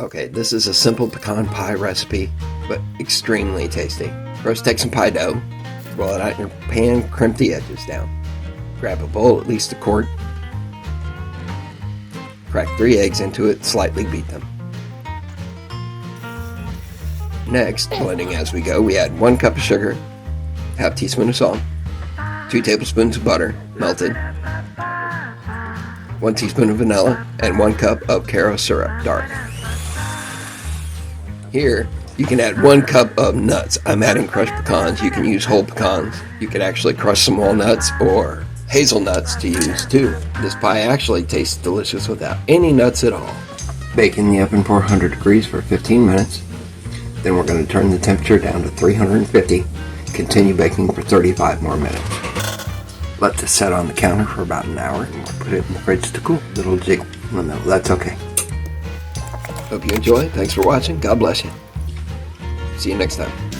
Okay, this is a simple pecan pie recipe, but extremely tasty. First, take some pie dough, roll it out in your pan, crimp the edges down. Grab a bowl, at least a quart. Crack 3 eggs into it, slightly beat them. Next, blending as we go, we add 1 cup of sugar, half teaspoon of salt, 2 tablespoons of butter, melted, 1 teaspoon of vanilla, and 1 cup of Caro syrup, dark. Here, you can add 1 cup of nuts. I'm adding crushed pecans. You can use whole pecans. You could actually crush some walnuts or hazelnuts to use too. This pie actually tastes delicious without any nuts at all. Bake in the oven for 100 degrees for 15 minutes. Then we're going to turn the temperature down to 350. Continue baking for 35 more minutes. Let this set on the counter for about an hour and we'll put it in the fridge to cool. Little jiggle. Well, no, that's okay. Hope you enjoy. Thanks for watching. God bless you. See you next time.